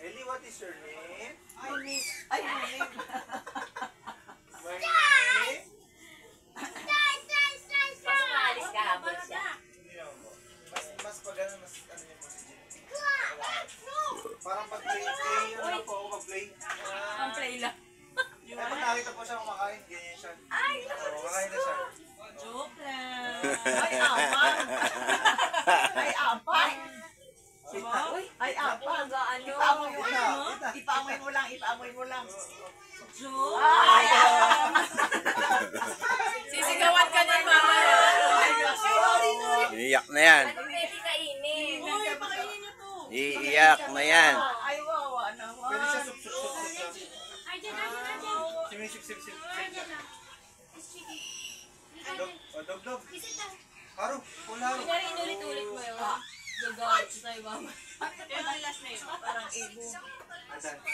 Ellie, what is your name? Ay, name. My name? Mas maalis ka habol siya. Hindi naman po. Mas pag ano, mas ano niya po si Jim. Parang pag-play, ano lang po ako pag-play. Ang play lang. Eh, pag nakita po siya kumakain, ganyan siya. Oo, kakain na siya. Joke lang. Ay, apang. Ay, apang. Ay, apang. Ano? Ipaamoy mo lang. Ipaamoy mo lang. Ipaamoy mo lang. Joke. Ay, sisigawan ka na mama. Iiyak na yan. Ano pwede kainin? Uy, pakainin niyo to. Iiyak na yan. Ay, wawa naman. Pwede siya sup-sup-sup. Arjan. Sip-sip-sip. Dog. Haro, pula haro. Kunyari inulit-ulit mo yun. Gagawin ko sa'yo mama. Parang last na yun. Parang ego. Dance.